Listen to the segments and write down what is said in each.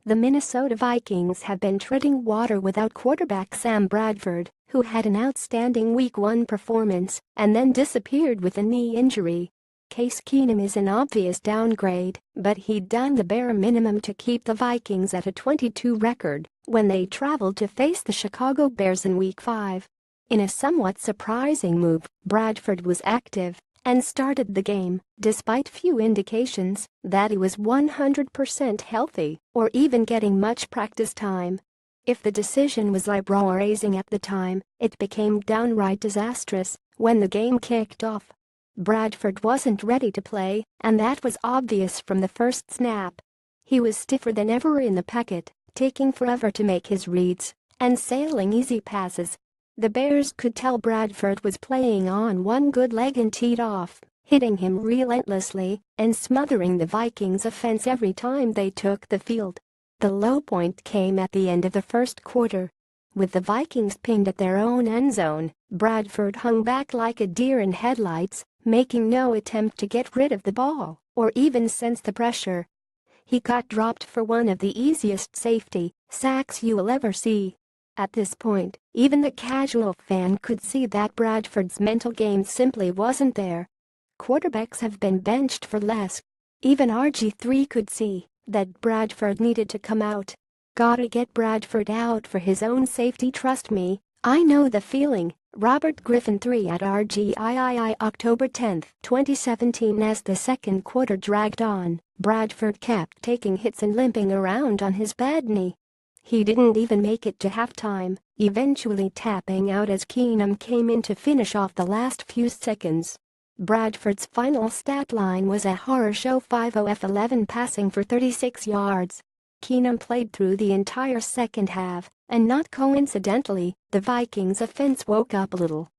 The Minnesota Vikings have been treading water without quarterback Sam Bradford, who had an outstanding Week 1 performance and then disappeared with a knee injury. Case Keenum is an obvious downgrade, but he'd done the bare minimum to keep the Vikings at a 22 record when they traveled to face the Chicago Bears in Week 5. In a somewhat surprising move, Bradford was active and started the game, despite few indications that he was 100% healthy or even getting much practice time. If the decision was eyebrow-raising at the time, it became downright disastrous when the game kicked off. Bradford wasn't ready to play, and that was obvious from the first snap. He was stiffer than ever in the pocket, taking forever to make his reads and sailing easy passes. The Bears could tell Bradford was playing on one good leg and teed off, hitting him relentlessly and smothering the Vikings' offense every time they took the field. The low point came at the end of the first quarter. With the Vikings pinned at their own end zone, Bradford hung back like a deer in headlights, making no attempt to get rid of the ball or even sense the pressure. He got dropped for one of the easiest safety sacks you'll ever see. At this point, even the casual fan could see that Bradford's mental game simply wasn't there. Quarterbacks have been benched for less. Even RG3 could see that Bradford needed to come out. Gotta get Bradford out for his own safety, trust me, I know the feeling. Robert Griffin III at RGIII October 10, 2017. As the second quarter dragged on, Bradford kept taking hits and limping around on his bad knee. He didn't even make it to halftime, eventually tapping out as Keenum came in to finish off the last few seconds. Bradford's final stat line was a horror show: 5-of-11 passing for 36 yards. Keenum played through the entire second half, and not coincidentally, the Vikings' offense woke up a little.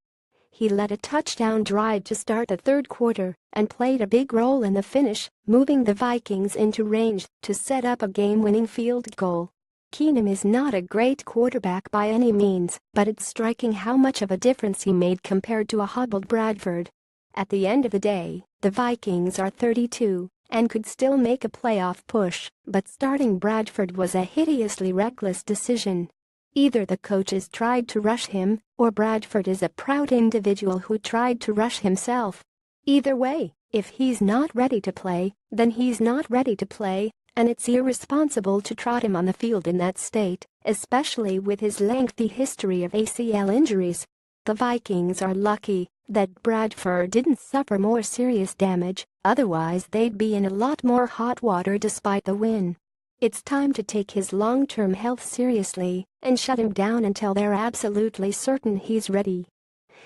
He led a touchdown drive to start the third quarter and played a big role in the finish, moving the Vikings into range to set up a game-winning field goal. Keenum is not a great quarterback by any means, but it's striking how much of a difference he made compared to a hobbled Bradford. At the end of the day, the Vikings are 32 and could still make a playoff push, but starting Bradford was a hideously reckless decision. Either the coaches tried to rush him, or Bradford is a proud individual who tried to rush himself. Either way, if he's not ready to play, then he's not ready to play, and it's irresponsible to trot him on the field in that state, especially with his lengthy history of ACL injuries. The Vikings are lucky that Bradford didn't suffer more serious damage, otherwise they'd be in a lot more hot water despite the win. It's time to take his long-term health seriously and shut him down until they're absolutely certain he's ready.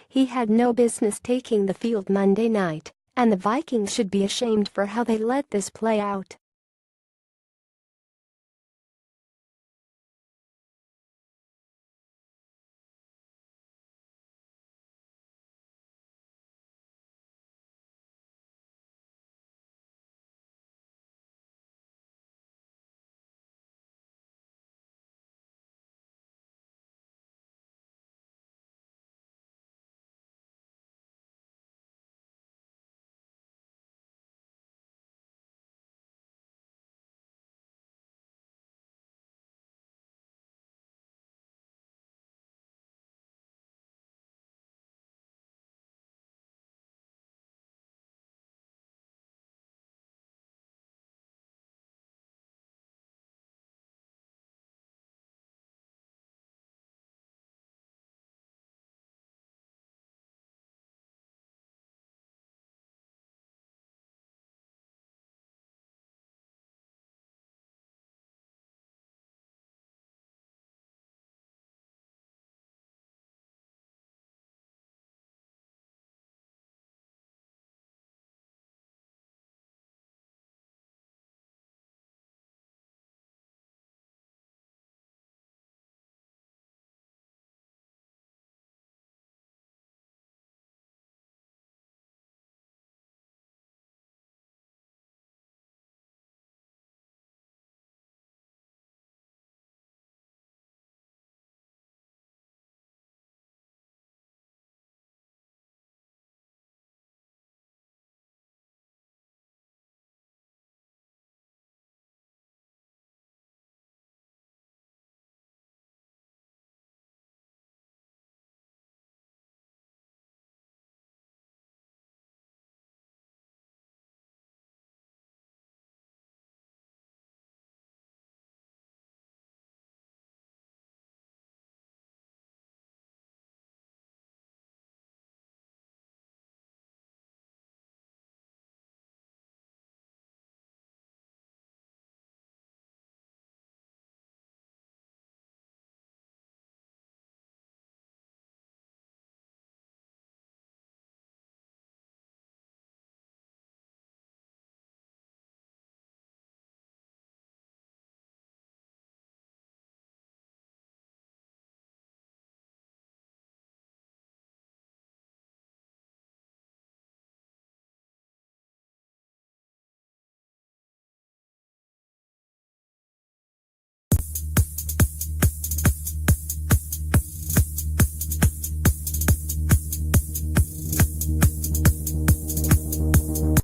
He had no business taking the field Monday night, and the Vikings should be ashamed for how they let this play out.